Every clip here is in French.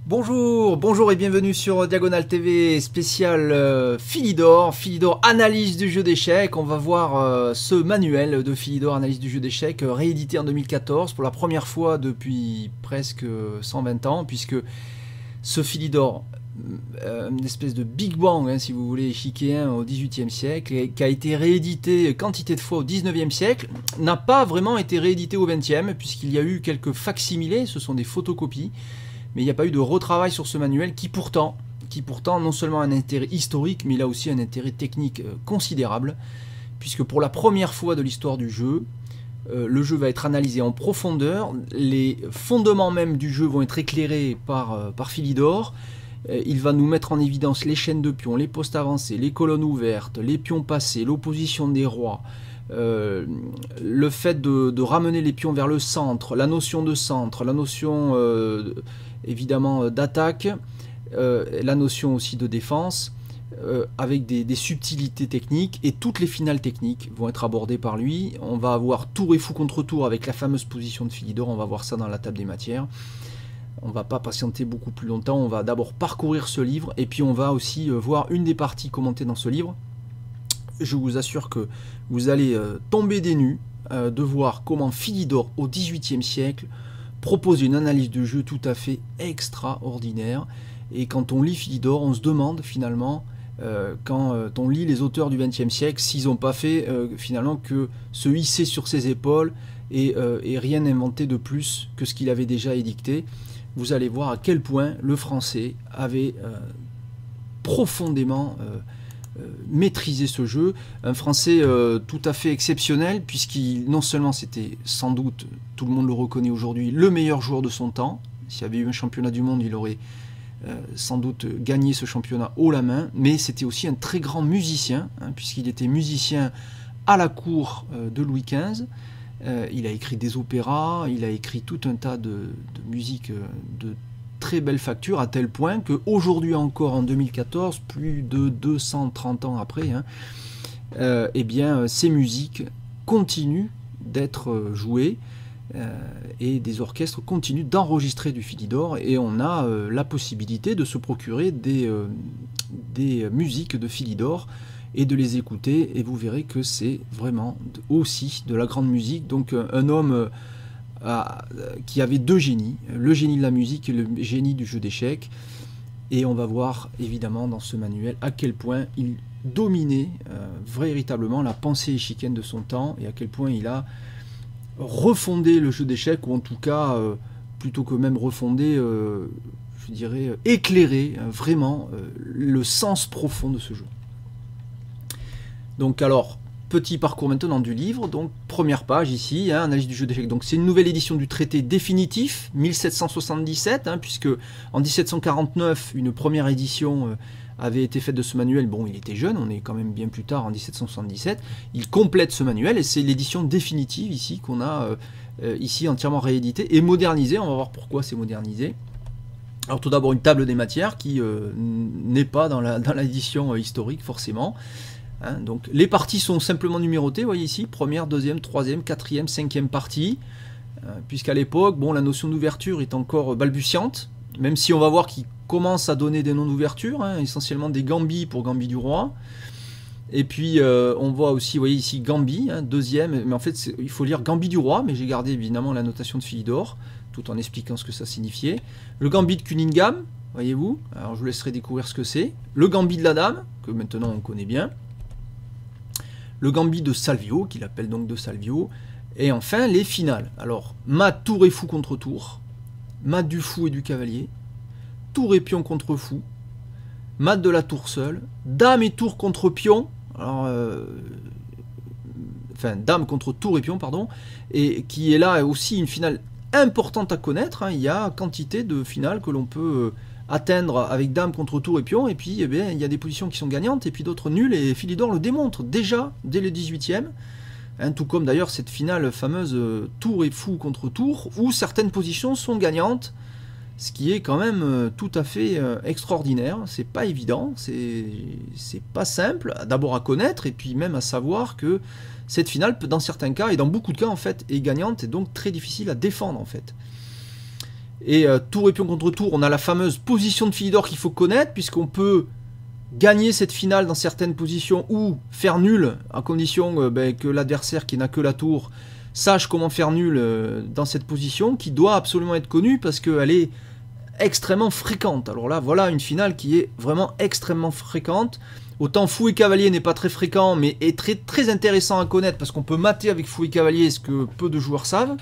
Bonjour et bienvenue sur Diagonale TV spécial Philidor, analyse du jeu d'échecs. On va voir ce manuel de Philidor, analyse du jeu d'échecs, réédité en 2014 pour la première fois depuis presque 120 ans, puisque ce Philidor, une espèce de Big Bang, si vous voulez, échiquier au XVIIIe siècle, et qui a été réédité quantité de fois au XIXe siècle, n'a pas vraiment été réédité au XXe, puisqu'il y a eu quelques facsimilés, ce sont des photocopies. Mais il n'y a pas eu de retravail sur ce manuel qui pourtant non seulement a un intérêt historique, mais il a aussi un intérêt technique considérable, puisque pour la première fois de l'histoire du jeu, le jeu va être analysé en profondeur, les fondements même du jeu vont être éclairés par Philidor. Il va nous mettre en évidence les chaînes de pions, les postes avancés, les colonnes ouvertes, les pions passés, l'opposition des rois, le fait de ramener les pions vers le centre, la notion de centre, la notion évidemment d'attaque, la notion aussi de défense, avec des subtilités techniques, et toutes les finales techniques vont être abordées par lui. On va avoir tour et fou contre tour avec la fameuse position de Philidor, on va voir ça dans la table des matières. On va pas patienter beaucoup plus longtemps, on va d'abord parcourir ce livre, et puis on va aussi voir une des parties commentées dans ce livre. Je vous assure que vous allez tomber des nues de voir comment Philidor au XVIIIe siècle propose une analyse de jeu tout à fait extraordinaire. Et quand on lit Philidor, on se demande finalement, quand on lit les auteurs du XXe siècle, s'ils n'ont pas fait finalement que se hisser sur ses épaules et rien inventer de plus que ce qu'il avait déjà édicté. Vous allez voir à quel point le français avait profondément maîtriser ce jeu, un français tout à fait exceptionnel, puisqu'il non seulement c'était sans doute, tout le monde le reconnaît aujourd'hui, le meilleur joueur de son temps. S'il y avait eu un championnat du monde, il aurait sans doute gagné ce championnat haut la main, mais c'était aussi un très grand musicien, puisqu'il était musicien à la cour de Louis XV. Il a écrit des opéras, il a écrit tout un tas de musique de très belle facture, à tel point qu'aujourd'hui encore, en 2014, plus de 230 ans après, eh bien, ces musiques continuent d'être jouées et des orchestres continuent d'enregistrer du Philidor, et on a la possibilité de se procurer des musiques de Philidor et de les écouter, et vous verrez que c'est vraiment aussi de la grande musique. Donc un homme qui avait deux génies, le génie de la musique et le génie du jeu d'échecs, et on va voir évidemment dans ce manuel à quel point il dominait véritablement la pensée échiquienne de son temps, et à quel point il a refondé le jeu d'échecs, ou en tout cas plutôt que même refondé, je dirais éclairé vraiment le sens profond de ce jeu. Donc alors, petit parcours maintenant du livre. Donc première page ici, analyse du jeu d'échecs. Donc c'est une nouvelle édition du traité définitif, 1777, puisque en 1749 une première édition avait été faite de ce manuel. Bon, il était jeune, on est quand même bien plus tard, en 1777. Il complète ce manuel, et c'est l'édition définitive ici qu'on a ici entièrement réédité et modernisé. On va voir pourquoi c'est modernisé. Alors tout d'abord une table des matières qui n'est pas dans l'édition historique forcément. Donc les parties sont simplement numérotées, vous voyez ici, première, deuxième, troisième, quatrième, cinquième partie, puisqu'à l'époque, bon, la notion d'ouverture est encore balbutiante, même si on va voir qu'il commence à donner des noms d'ouverture, essentiellement des gambits pour gambit du roi, et puis on voit aussi, vous voyez ici, gambit, deuxième, mais en fait il faut lire gambit du roi, mais j'ai gardé évidemment la notation de Philidor, tout en expliquant ce que ça signifiait. Le gambit de Cunningham, voyez-vous, alors je vous laisserai découvrir ce que c'est. Le gambit de la dame, que maintenant on connaît bien. Le gambit de Salvio, qu'il appelle donc de Salvio, et enfin les finales. Alors, mat, tour et fou contre tour, mat du fou et du cavalier, tour et pion contre fou, mat de la tour seule, dame et tour contre pion, alors, enfin dame contre tour et pion, pardon, et qui est là aussi une finale importante à connaître. Il y a quantité de finales que l'on peut atteindre avec dame contre tour et pion, et puis eh bien, il y a des positions qui sont gagnantes et puis d'autres nulles, et Philidor le démontre déjà dès le 18e, tout comme d'ailleurs cette finale fameuse tour et fou contre tour, où certaines positions sont gagnantes, ce qui est quand même tout à fait extraordinaire. C'est pas évident, c'est pas simple d'abord à connaître, et puis même à savoir que cette finale, dans certains cas, et dans beaucoup de cas en fait, est gagnante, et donc très difficile à défendre en fait. Et tour et pion contre tour, on a la fameuse position de Philidor qu'il faut connaître, puisqu'on peut gagner cette finale dans certaines positions ou faire nul, à condition que l'adversaire qui n'a que la tour sache comment faire nul dans cette position, qui doit absolument être connue parce qu'elle est extrêmement fréquente. Alors là, voilà une finale qui est vraiment extrêmement fréquente. Autant fou et cavalier n'est pas très fréquent, mais est très, très intéressant à connaître, parce qu'on peut mater avec fou et cavalier, ce que peu de joueurs savent,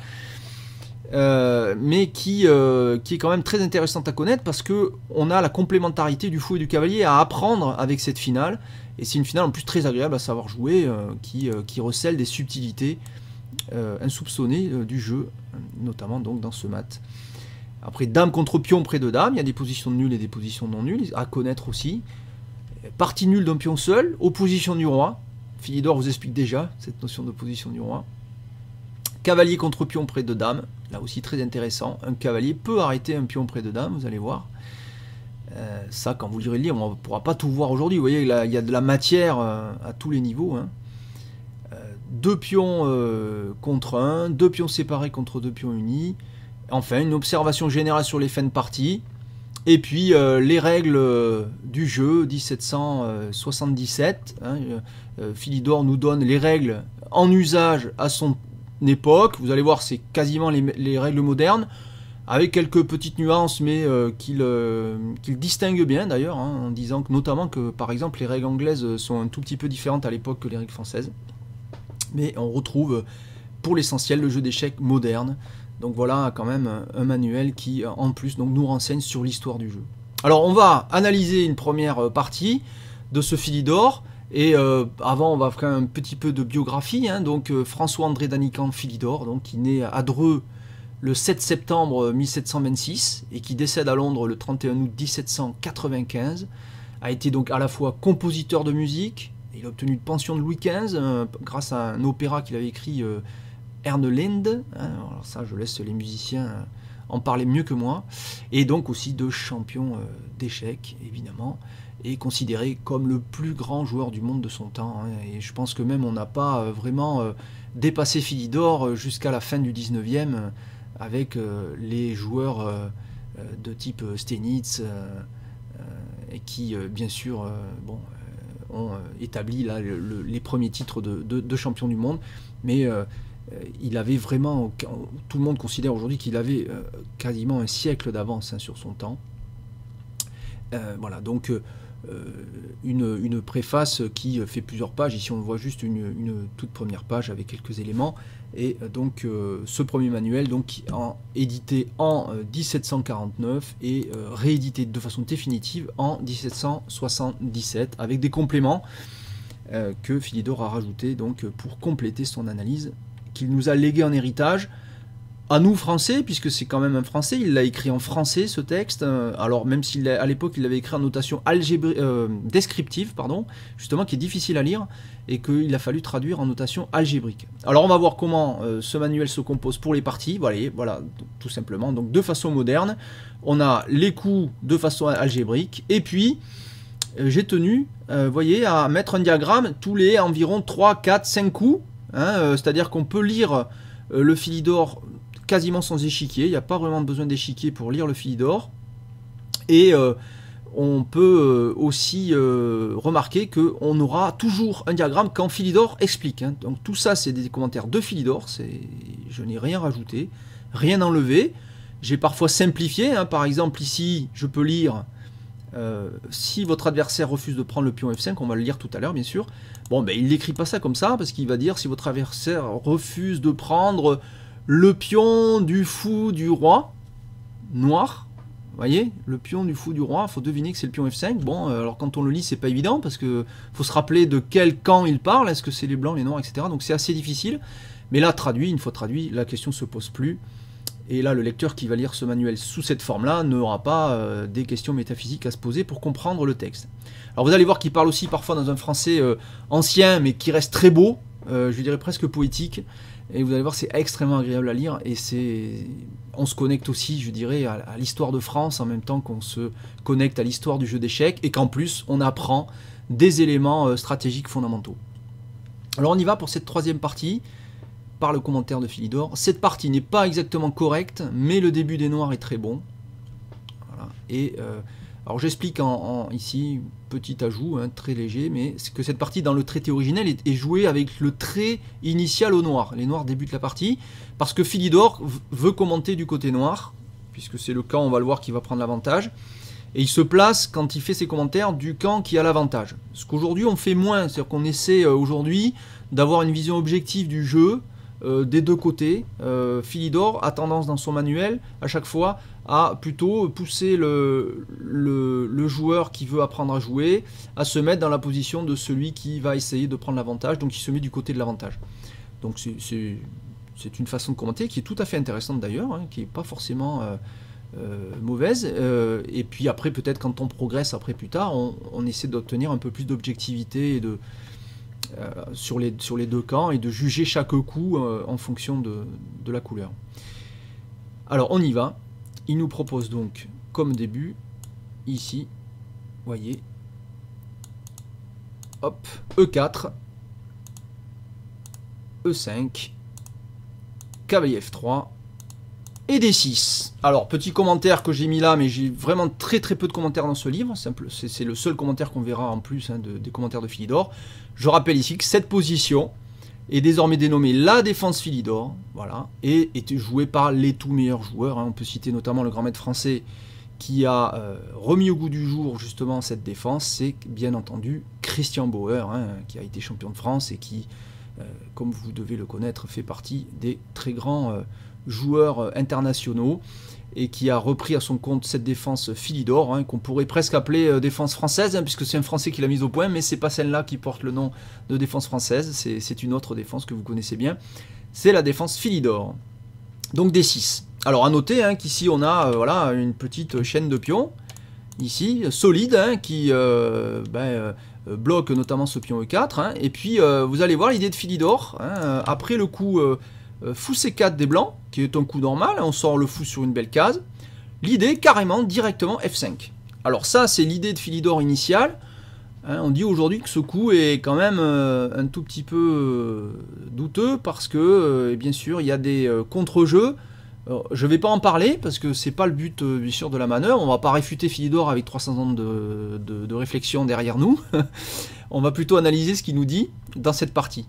mais qui est quand même très intéressante à connaître, parce qu'on a la complémentarité du fou et du cavalier à apprendre avec cette finale, et c'est une finale en plus très agréable à savoir jouer, qui recèle des subtilités insoupçonnées du jeu, notamment donc dans ce mat. Après, dame contre pion près de dame, il y a des positions nulles et des positions non nulles, à connaître aussi. Partie nulle d'un pion seul, opposition du roi. Philidor vous explique déjà cette notion d'opposition du roi. Cavalier contre pion près de dame, là aussi très intéressant. Un cavalier peut arrêter un pion près de dame, vous allez voir. Ça, quand vous lirez le livre, on ne pourra pas tout voir aujourd'hui. Vous voyez, là, il y a de la matière à tous les niveaux. Hein. Deux pions contre un, deux pions séparés contre deux pions unis. Enfin, une observation générale sur les fins de partie. Et puis, les règles du jeu, 1777. Hein, Philidor nous donne les règles en usage à son époque. Vous allez voir, c'est quasiment les règles modernes, avec quelques petites nuances, mais qu'il distingue bien d'ailleurs, hein, en disant que, notamment que, par exemple, les règles anglaises sont un tout petit peu différentes à l'époque que les règles françaises. Mais on retrouve, pour l'essentiel, le jeu d'échecs moderne. Donc voilà quand même un manuel qui, en plus, donc, nous renseigne sur l'histoire du jeu. Alors on va analyser une première partie de ce Philidor. Et avant, on va faire un petit peu de biographie. Hein. Donc François-André d'Anican Philidor, donc, qui naît à Dreux le 7 septembre 1726 et qui décède à Londres le 31 août 1795, a été donc à la fois compositeur de musique. Il a obtenu une pension de Louis XV grâce à un opéra qu'il avait écrit, Ernelinde, hein, alors ça je laisse les musiciens en parler mieux que moi, et donc aussi de champion d'échecs évidemment, et considéré comme le plus grand joueur du monde de son temps, hein, et je pense que même on n'a pas vraiment dépassé Philidor jusqu'à la fin du 19e avec les joueurs de type Stenitz, et qui bien sûr ont établi là, les premiers titres de champion du monde, mais il avait vraiment, tout le monde considère aujourd'hui qu'il avait quasiment un siècle d'avance, hein, sur son temps. Voilà, donc une préface qui fait plusieurs pages. Ici on voit juste une toute première page avec quelques éléments. Et donc ce premier manuel, donc, édité en 1749 et réédité de façon définitive en 1777 avec des compléments que Philidor a rajoutés donc, pour compléter son analyse qu'il nous a légué en héritage à nous français, puisque c'est quand même un français. Il l'a écrit en français ce texte, alors même s'il à l'époque il l'avait écrit en notation descriptive, pardon, justement, qui est difficile à lire et qu'il a fallu traduire en notation algébrique. Alors on va voir comment ce manuel se compose pour les parties. Voilà, tout simplement, donc de façon moderne, on a les coups de façon algébrique, et puis j'ai tenu, voyez, à mettre un diagramme tous les environ 3, 4, 5 coups, hein, c'est-à-dire qu'on peut lire le Philidor quasiment sans échiquier, il n'y a pas vraiment besoin d'échiquier pour lire le Philidor, et on peut aussi remarquer qu'on aura toujours un diagramme quand Philidor explique, hein. Donc tout ça c'est des commentaires de Philidor, je n'ai rien rajouté, rien enlevé, j'ai parfois simplifié, hein. Par exemple ici je peux lire si votre adversaire refuse de prendre le pion F5, on va le lire tout à l'heure bien sûr. Bon, ben il n'écrit pas ça comme ça, parce qu'il va dire si votre adversaire refuse de prendre le pion du fou du roi noir, vous voyez, le pion du fou du roi, il faut deviner que c'est le pion F5. Bon, alors quand on le lit, c'est pas évident, parce que faut se rappeler de quel camp il parle, est-ce que c'est les blancs, les noirs, etc. Donc c'est assez difficile, mais là, une fois traduit, la question ne se pose plus. Et là, le lecteur qui va lire ce manuel sous cette forme-là n'aura pas des questions métaphysiques à se poser pour comprendre le texte. Alors vous allez voir qu'il parle aussi parfois dans un français ancien, mais qui reste très beau, je dirais presque poétique. Et vous allez voir, c'est extrêmement agréable à lire, et on se connecte aussi, je dirais, à l'histoire de France, en même temps qu'on se connecte à l'histoire du jeu d'échecs, et qu'en plus, on apprend des éléments stratégiques fondamentaux. Alors on y va pour cette troisième partie. par le commentaire de Philidor. Cette partie n'est pas exactement correcte, mais le début des noirs est très bon. Voilà. Et alors j'explique ici, petit ajout, hein, très léger, mais c'est que cette partie dans le traité originel est jouée avec le trait initial au noir. Les noirs débutent la partie, parce que Philidor veut commenter du côté noir, puisque c'est le camp, on va le voir, qui va prendre l'avantage. Et il se place, quand il fait ses commentaires, du camp qui a l'avantage. Ce qu'aujourd'hui on fait moins, c'est-à-dire qu'on essaie aujourd'hui d'avoir une vision objective du jeu des deux côtés. Philidor a tendance dans son manuel, à chaque fois, à plutôt pousser le joueur qui veut apprendre à jouer, à se mettre dans la position de celui qui va essayer de prendre l'avantage, donc il se met du côté de l'avantage. Donc c'est une façon de commenter qui est tout à fait intéressante d'ailleurs, hein, qui n'est pas forcément... mauvaise, et puis après peut-être quand on progresse après plus tard on essaie d'obtenir un peu plus d'objectivité et sur les deux camps et de juger chaque coup en fonction de la couleur. Alors on y va, il nous propose donc comme début ici, voyez, hop, E4, E5, cavalier F3 et D6. Alors, petit commentaire que j'ai mis là, mais j'ai vraiment très peu de commentaires dans ce livre. C'est le seul commentaire qu'on verra en plus hein, des commentaires de Philidor. Je rappelle ici que cette position est désormais dénommée la défense Philidor, voilà, et est jouée par les tout meilleurs joueurs. Hein. On peut citer notamment le grand maître français qui a remis au goût du jour justement cette défense. C'est bien entendu Christian Bauer, hein, qui a été champion de France et qui, comme vous devez le connaître, fait partie des très grands... joueurs internationaux et qui a repris à son compte cette défense Philidor, hein, qu'on pourrait presque appeler défense française, hein, puisque c'est un Français qui l'a mise au point, mais c'est pas celle-là qui porte le nom de défense française, c'est une autre défense que vous connaissez bien, c'est la défense Philidor. Donc D6. Alors à noter hein, qu'ici on a voilà, une petite chaîne de pions, ici, solide, hein, qui bloque notamment ce pion E4, hein, et puis vous allez voir l'idée de Philidor, hein, après le coup... fou C4 des blancs, qui est un coup normal, on sort le fou sur une belle case. L'idée, carrément, directement F5. Alors ça, c'est l'idée de Philidor initiale. Hein, on dit aujourd'hui que ce coup est quand même un tout petit peu douteux, parce que, bien sûr, il y a des contre-jeux. Je ne vais pas en parler, parce que c'est pas le but, bien sûr, de la manœuvre. On ne va pas réfuter Philidor avec 300 ans de réflexion derrière nous. On va plutôt analyser ce qu'il nous dit dans cette partie.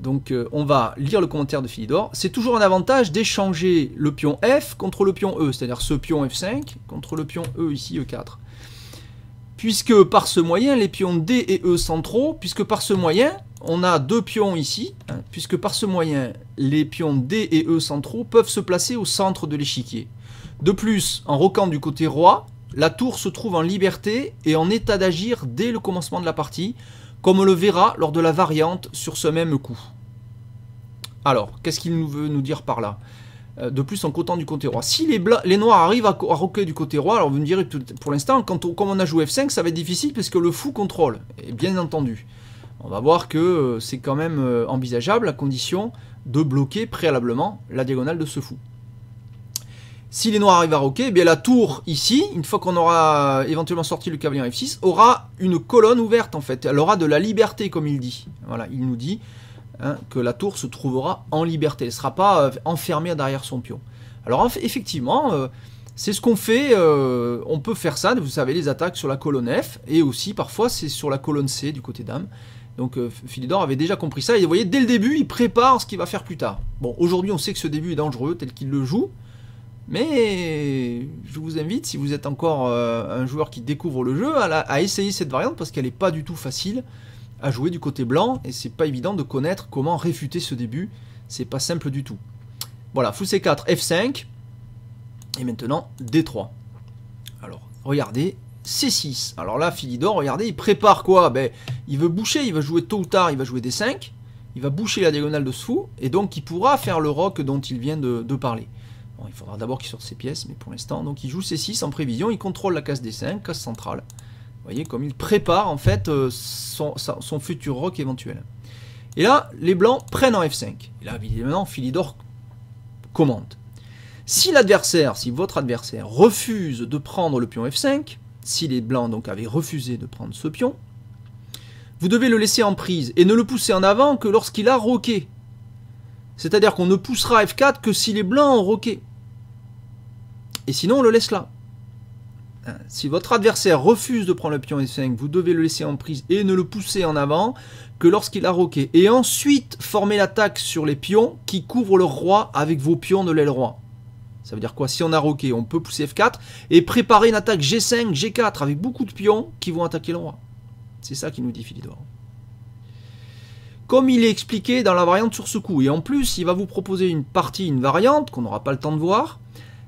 Donc on va lire le commentaire de Philidor. C'est toujours un avantage d'échanger le pion F contre le pion E, c'est-à-dire ce pion F5 contre le pion E ici, E4. Puisque par ce moyen, les pions D et E centraux, puisque par ce moyen, on a deux pions ici, hein, puisque par ce moyen, les pions D et E centraux peuvent se placer au centre de l'échiquier. De plus, en roquant du côté roi, la tour se trouve en liberté et en état d'agir dès le commencement de la partie, comme on le verra lors de la variante sur ce même coup. Alors, qu'est-ce qu'il veut nous dire par là? De plus, en cotant du côté roi. Si les noirs arrivent à roquer du côté roi, alors vous me direz, pour l'instant, comme on a joué F5, ça va être difficile parce que le fou contrôle, et bien entendu. On va voir que c'est quand même envisageable à condition de bloquer préalablement la diagonale de ce fou. Si les noirs arrivent à roquer, eh bien la tour ici, une fois qu'on aura éventuellement sorti le cavalier en F6, aura une colonne ouverte en fait. Elle aura de la liberté comme il dit. Voilà, il nous dit hein, que la tour se trouvera en liberté. Elle ne sera pas enfermée derrière son pion. Alors effectivement, c'est ce qu'on fait. On peut faire ça, vous savez, les attaques sur la colonne F, et aussi parfois c'est sur la colonne C du côté dame. Donc Philidor avait déjà compris ça, et vous voyez, dès le début, il prépare ce qu'il va faire plus tard. Bon, aujourd'hui on sait que ce début est dangereux tel qu'il le joue. Mais je vous invite, si vous êtes encore un joueur qui découvre le jeu, à essayer cette variante parce qu'elle n'est pas du tout facile à jouer du côté blanc et c'est pas évident de connaître comment réfuter ce début. C'est pas simple du tout. Voilà, fou C4, F5 et maintenant D3. Alors, regardez, C6. Alors là, Philidor, regardez, il prépare quoi? Ben, il veut boucher, il va jouer tôt ou tard, il va jouer D5. Il va boucher la diagonale de ce fou et donc il pourra faire le roc dont il vient de parler. Bon, il faudra d'abord qu'il sorte ses pièces, mais pour l'instant, donc il joue C6 en prévision, il contrôle la case D5, case centrale. Vous voyez, comme il prépare en fait son futur roc éventuel. Et là, les blancs prennent en F5. Et là, évidemment, Philidor commente. Si l'adversaire, si votre adversaire refuse de prendre le pion F5, si les blancs donc avaient refusé de prendre ce pion, vous devez le laisser en prise et ne le pousser en avant que lorsqu'il a roqué. C'est-à-dire qu'on ne poussera F4 que si les blancs ont roqué. Et sinon, on le laisse là. Si votre adversaire refuse de prendre le pion F5, vous devez le laisser en prise et ne le pousser en avant que lorsqu'il a roqué. Et ensuite, former l'attaque sur les pions qui couvrent le roi avec vos pions de l'aile roi. Ça veut dire quoi? Si on a roqué, on peut pousser F4 et préparer une attaque G5, G4 avec beaucoup de pions qui vont attaquer le roi. C'est ça qui nous dit Philidor. Comme il est expliqué dans la variante sur ce coup. Et en plus, il va vous proposer une partie, une variante qu'on n'aura pas le temps de voir,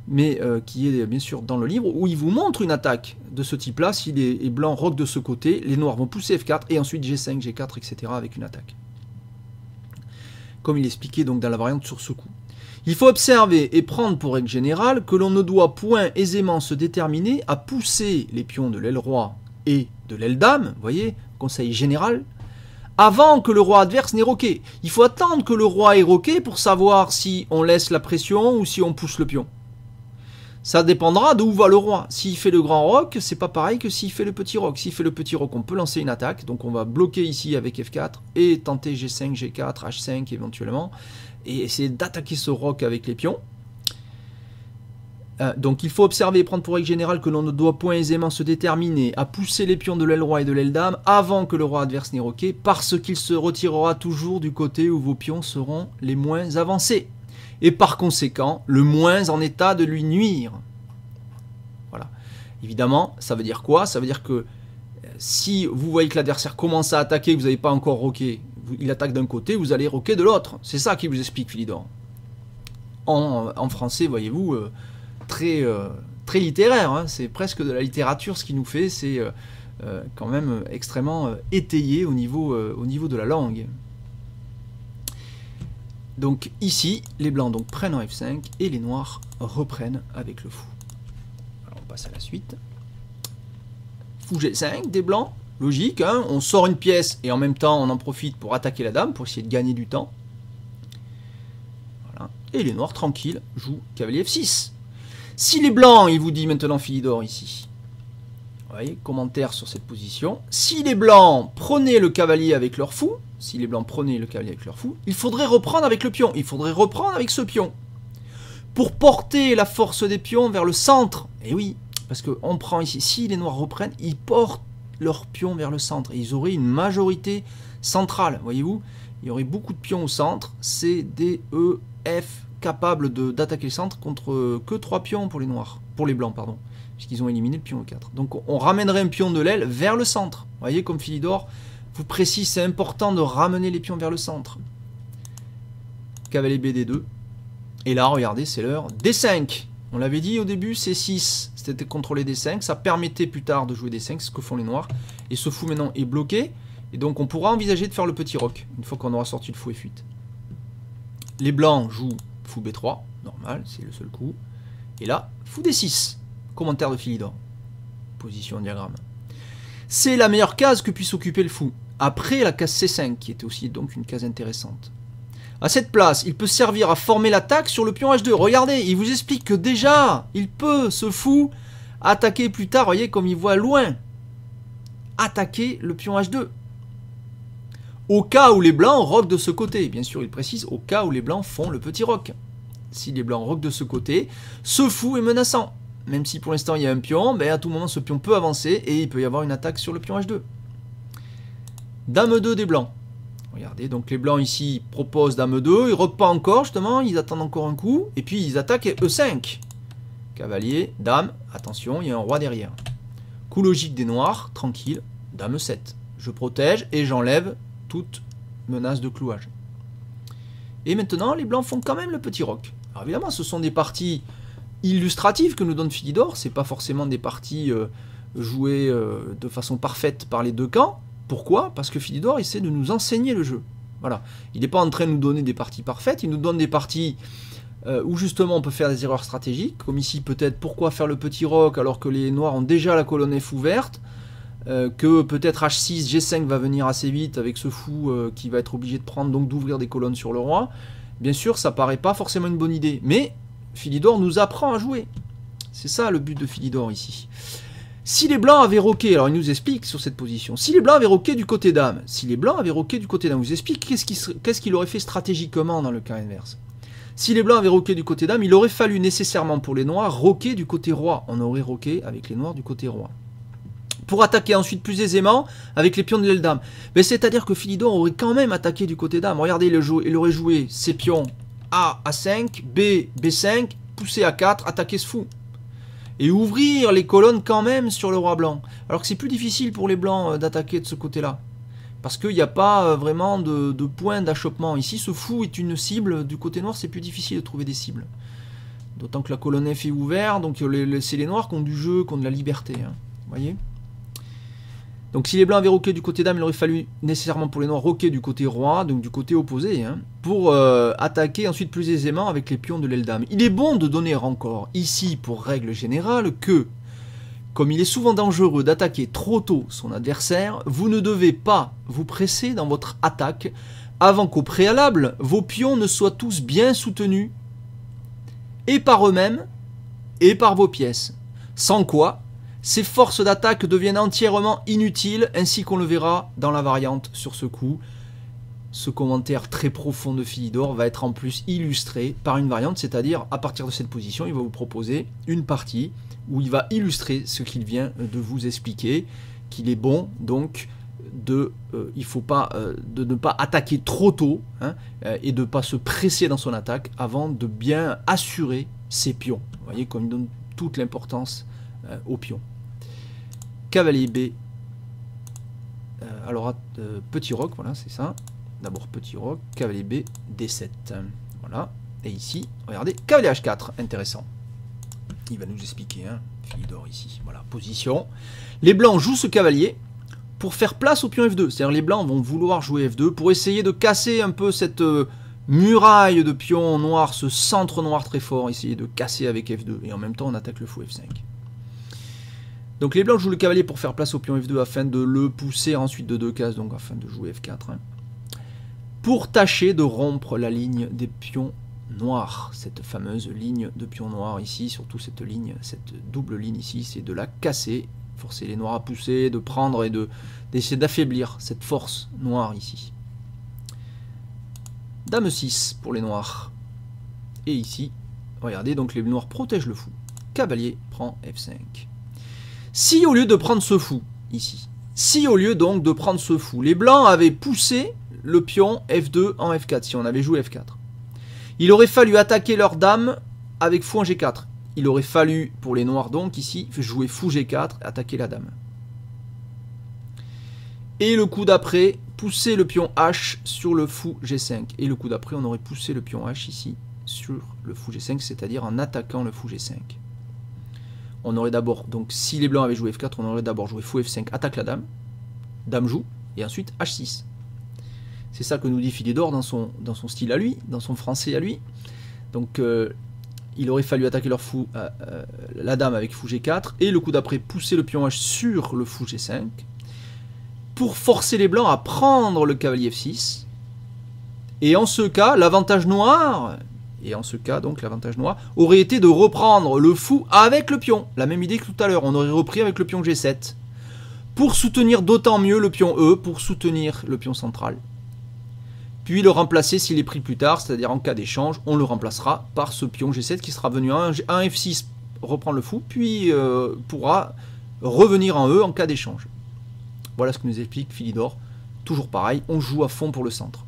mais qui est bien sûr dans le livre, où il vous montre une attaque de ce type-là. Si les blancs roquent de ce côté, les noirs vont pousser F4 et ensuite G5, G4, etc. avec une attaque. Comme il est expliqué donc dans la variante sur ce coup. Il faut observer et prendre pour règle générale que l'on ne doit point aisément se déterminer à pousser les pions de l'aile roi et de l'aile dame, vous voyez, conseil général, avant que le roi adverse n'ait roqué. Il faut attendre que le roi ait roqué pour savoir si on laisse la pression ou si on pousse le pion. Ça dépendra d'où va le roi. S'il fait le grand roc, c'est pas pareil que s'il fait le petit roc. S'il fait le petit roc, on peut lancer une attaque. Donc on va bloquer ici avec F4 et tenter G5, G4, H5 éventuellement. Et essayer d'attaquer ce roc avec les pions. Donc il faut observer et prendre pour règle générale que l'on ne doit point aisément se déterminer à pousser les pions de l'aile roi et de l'aile dame avant que le roi adverse n'ait roqué, parce qu'il se retirera toujours du côté où vos pions seront les moins avancés. Et par conséquent, le moins en état de lui nuire. Voilà. Évidemment, ça veut dire quoi? Ça veut dire que si vous voyez que l'adversaire commence à attaquer, que vous n'avez pas encore roqué, il attaque d'un côté, vous allez roquer de l'autre. C'est ça qui vous explique Philidor. En français, voyez-vous, très littéraire. Hein. C'est presque de la littérature ce qu'il nous fait. C'est quand même extrêmement étayé au niveau de la langue. Donc ici, les blancs donc prennent en F5 et les noirs reprennent avec le fou. Alors on passe à la suite. Fou G5 des blancs, logique, hein, on sort une pièce et en même temps on en profite pour attaquer la dame, pour essayer de gagner du temps. Voilà. Et les noirs, tranquilles, jouent cavalier F6. Si les blancs, il vous dit maintenant Philidor ici, vous voyez, commentaire sur cette position, si les blancs prenaient le cavalier avec leur fou, si les blancs prenaient le cavalier avec leur fou, il faudrait reprendre avec le pion, il faudrait reprendre avec ce pion, pour porter la force des pions vers le centre. Et oui, parce qu'on prend ici, si les noirs reprennent, ils portent leur pion vers le centre, et ils auraient une majorité centrale, voyez-vous, il y aurait beaucoup de pions au centre, C, D, E, F, capables d'attaquer le centre contre que 3 pions pour les noirs, pour les blancs, pardon, puisqu'ils ont éliminé le pion E4. Donc on ramènerait un pion de l'aile vers le centre. Vous voyez comme Philidor vous précise, c'est important de ramener les pions vers le centre. Cavalier BD2. Et là, regardez, c'est l'heure D5. On l'avait dit au début, C6, c'était contrôler D5. Ça permettait plus tard de jouer D5, ce que font les noirs. Et ce fou maintenant est bloqué. Et donc on pourra envisager de faire le petit roc, une fois qu'on aura sorti le fou F8. Les blancs jouent fou B3, normal, c'est le seul coup. Et là, fou D6. Commentaire de Philidor. Position en diagramme. C'est la meilleure case que puisse occuper le fou. Après la case C5, qui était aussi donc une case intéressante. À cette place, il peut servir à former l'attaque sur le pion H2. Regardez, il vous explique que déjà, il peut, ce fou, attaquer plus tard, voyez, comme il voit loin. Attaquer le pion H2. Au cas où les blancs roquent de ce côté. Bien sûr, il précise, au cas où les blancs font le petit roc. Si les blancs roquent de ce côté, ce fou est menaçant. Même si pour l'instant il y a un pion, ben à tout moment ce pion peut avancer et il peut y avoir une attaque sur le pion H2. Dame 2 des blancs. Regardez, donc les blancs ici proposent Dame 2, ils ne roquent pas encore justement, ils attendent encore un coup, et puis ils attaquent E5. Cavalier, Dame, attention, il y a un roi derrière. Coup logique des noirs, tranquille, Dame 7. Je protège et j'enlève toute menace de clouage. Et maintenant, les blancs font quand même le petit roc. Alors évidemment, ce sont des parties illustratives que nous donne Philidor, c'est pas forcément des parties jouées de façon parfaite par les deux camps. Pourquoi? Parce que Philidor essaie de nous enseigner le jeu. Voilà. Il n'est pas en train de nous donner des parties parfaites, il nous donne des parties où justement on peut faire des erreurs stratégiques, comme ici peut-être pourquoi faire le petit roc alors que les noirs ont déjà la colonne F ouverte, que peut-être H6, G5 va venir assez vite avec ce fou qui va être obligé de prendre, donc d'ouvrir des colonnes sur le roi. Bien sûr, ça paraît pas forcément une bonne idée, mais Philidor nous apprend à jouer. C'est ça le but de Philidor ici. Si les blancs avaient roqué, alors il nous explique sur cette position, si les blancs avaient roqué du côté dame, il vous explique qu'est-ce qu'il aurait fait stratégiquement dans le cas inverse. Si les blancs avaient roqué du côté dame, il aurait fallu nécessairement pour les noirs roquer du côté roi. On aurait roqué avec les noirs du côté roi. Pour attaquer ensuite plus aisément avec les pions de l'aile dame. Mais c'est-à-dire que Philidor aurait quand même attaqué du côté dame. Regardez, il aurait joué ses pions A, A5, B, B5, poussé A4, attaquer ce fou. Et ouvrir les colonnes quand même sur le roi blanc. Alors que c'est plus difficile pour les blancs d'attaquer de ce côté-là. Parce qu'il n'y a pas vraiment de point d'achoppement. Ici, ce fou est une cible. Du côté noir, c'est plus difficile de trouver des cibles. D'autant que la colonne F est ouverte. Donc c'est les noirs qui ont du jeu, qui ont de la liberté. Hein. Vous voyez? Donc si les blancs avaient roqué du côté dame, il aurait fallu nécessairement pour les noirs roquer du côté roi, donc du côté opposé, hein, pour attaquer ensuite plus aisément avec les pions de l'aile dame. Il est bon de donner encore ici pour règle générale que, comme il est souvent dangereux d'attaquer trop tôt son adversaire, vous ne devez pas vous presser dans votre attaque avant qu'au préalable, vos pions ne soient tous bien soutenus, et par eux-mêmes, et par vos pièces. Sans quoi, ces forces d'attaque deviennent entièrement inutiles, ainsi qu'on le verra dans la variante sur ce coup. Ce commentaire très profond de Philidor va être en plus illustré par une variante, c'est-à-dire à partir de cette position, il va vous proposer une partie où il va illustrer ce qu'il vient de vous expliquer, qu'il est bon donc de ne pas attaquer trop tôt hein, et de ne pas se presser dans son attaque avant de bien assurer ses pions. Vous voyez comme il donne toute l'importance aux pions. Cavalier B. Alors, petit roc, voilà, c'est ça. D'abord petit roc, cavalier B, D7. Voilà. Et ici, regardez, cavalier H4. Intéressant. Il va nous expliquer, hein, Philidor ici. Voilà, position. Les blancs jouent ce cavalier pour faire place au pion F2. C'est-à-dire les blancs vont vouloir jouer F2 pour essayer de casser un peu cette muraille de pions noirs, ce centre noir très fort, essayer de casser avec F2. Et en même temps, on attaque le fou F5. Donc les blancs jouent le cavalier pour faire place au pion F2 afin de le pousser ensuite de 2 cases, donc afin de jouer F4. Hein, pour tâcher de rompre la ligne des pions noirs, cette fameuse ligne de pions noirs ici, surtout cette ligne, cette double ligne ici, c'est de la casser, forcer les noirs à pousser, de prendre et d'essayer d'affaiblir cette force noire ici. Dame 6 pour les noirs. Et ici, regardez, donc les noirs protègent le fou. Cavalier prend F5. Si au lieu de prendre ce fou, ici, si au lieu donc de prendre ce fou, les blancs avaient poussé le pion F2 en F4, si on avait joué F4, il aurait fallu attaquer leur dame avec fou en G4. Il aurait fallu, pour les noirs donc, ici, jouer fou G4, attaquer la dame. Et le coup d'après, pousser le pion H sur le fou G5. Et le coup d'après, on aurait poussé le pion H ici, sur le fou G5, c'est-à-dire en attaquant le fou G5. On aurait d'abord, donc si les blancs avaient joué F4, on aurait d'abord joué fou F5, attaque la dame, dame joue, et ensuite H6. C'est ça que nous dit Philidor dans son style à lui, dans son français à lui. Donc il aurait fallu attaquer leur fou, la dame avec fou G4, et le coup d'après pousser le pion H sur le fou G5, pour forcer les blancs à prendre le cavalier F6. Et en ce cas, l'avantage noir... Et en ce cas, donc, l'avantage noir aurait été de reprendre le fou avec le pion. La même idée que tout à l'heure, on aurait repris avec le pion G7. Pour soutenir d'autant mieux le pion E, pour soutenir le pion central. Puis le remplacer s'il est pris plus tard, c'est-à-dire en cas d'échange, on le remplacera par ce pion G7 qui sera venu en F6, reprendre le fou, puis pourra revenir en E en cas d'échange. Voilà ce que nous explique Philidor. Toujours pareil, on joue à fond pour le centre.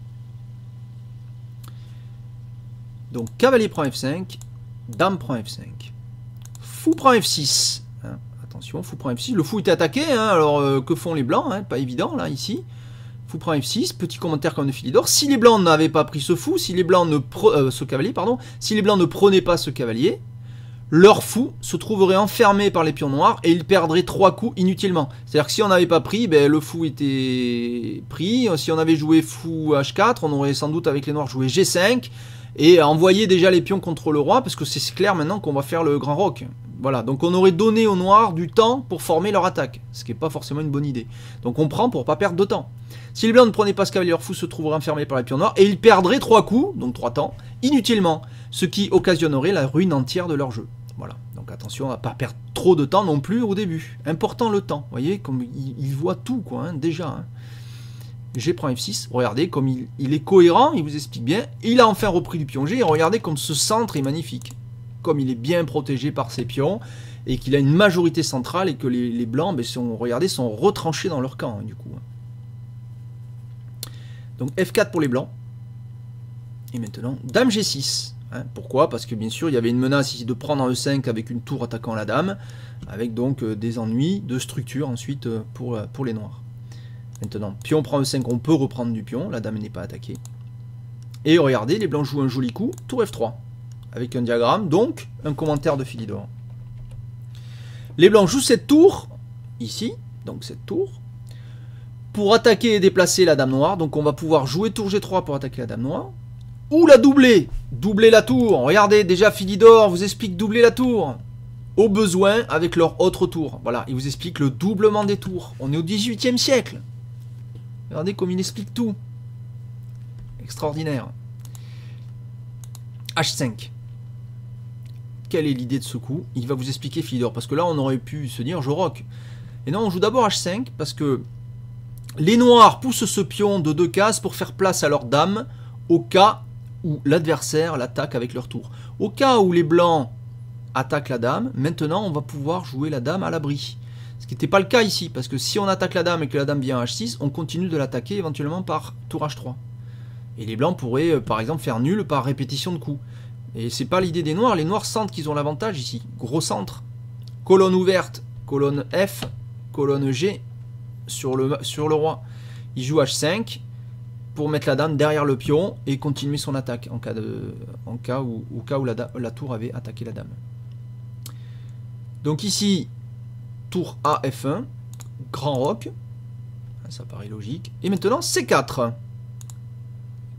Donc cavalier prend F5, dame prend F5, fou prend F6, hein, attention, fou prend F6, le fou était attaqué, hein, alors que font les blancs, hein, pas évident là ici, fou prend F6, petit commentaire comme de Philidor, si les blancs n'avaient pas pris ce fou, si les blancs ne ce cavalier, pardon, si les blancs ne prenaient pas ce cavalier, leur fou se trouverait enfermé par les pions noirs et ils perdraient 3 coups inutilement. C'est-à-dire que si on n'avait pas pris, ben, le fou était pris, si on avait joué fou H4, on aurait sans doute avec les noirs joué G5, et envoyer déjà les pions contre le roi, parce que c'est clair maintenant qu'on va faire le grand roc. Voilà, donc on aurait donné aux noirs du temps pour former leur attaque, ce qui n'est pas forcément une bonne idée. Donc on prend pour ne pas perdre de temps. Si les blancs ne prenaient pas ce cavalier, leur fou se trouverait enfermé par les pions noirs, et ils perdraient 3 coups, donc 3 temps, inutilement, ce qui occasionnerait la ruine entière de leur jeu. Voilà, donc Donc attention à ne pas perdre trop de temps non plus au début. Important le temps. Vous voyez, comme il voit tout, quoi, hein, déjà. Hein. G prend F6. Regardez comme il est cohérent, il vous explique bien. Il a enfin repris du pion G. Et regardez comme ce centre est magnifique. Comme il est bien protégé par ses pions. Et qu'il a une majorité centrale. Et que les blancs, ben, regardez, sont retranchés dans leur camp, hein, du coup. Donc F4 pour les blancs. Et maintenant, Dame G6. Hein, pourquoi? Parce que bien sûr, il y avait une menace ici de prendre en E5 avec une tour attaquant la dame, avec donc des ennuis de structure ensuite pour les noirs. Maintenant, pion prend E5, on peut reprendre du pion, la dame n'est pas attaquée. Et regardez, les blancs jouent un joli coup, tour F3, avec un diagramme, donc un commentaire de Philidor. Les blancs jouent cette tour, ici, donc cette tour, pour attaquer et déplacer la dame noire, donc on va pouvoir jouer tour G3 pour attaquer la dame noire. Ou la doubler. Doubler la tour. Regardez, déjà Philidor vous explique doubler la tour. Au besoin avec leur autre tour. Voilà, il vous explique le doublement des tours. On est au XVIIIe siècle. Regardez comme il explique tout. Extraordinaire. H5. Quelle est l'idée de ce coup? Il va vous expliquer Philidor. Parce que là, on aurait pu se dire je rock. Et non, on joue d'abord H5 parce que les noirs poussent ce pion de 2 cases pour faire place à leur dame au cas où l'adversaire l'attaque avec leur tour. Au cas où les blancs attaquent la dame, maintenant on va pouvoir jouer la dame à l'abri. Ce qui n'était pas le cas ici, parce que si on attaque la dame et que la dame vient à H6, on continue de l'attaquer éventuellement par tour H3. Et les blancs pourraient par exemple faire nul par répétition de coups. Et c'est pas l'idée des noirs, les noirs sentent qu'ils ont l'avantage ici. Gros centre, colonne ouverte, colonne F, colonne G sur le roi. Il joue H5, pour mettre la dame derrière le pion et continuer son attaque au cas où la tour avait attaqué la dame. Donc ici, tour A, F1, grand roc, ça paraît logique. Et maintenant C4,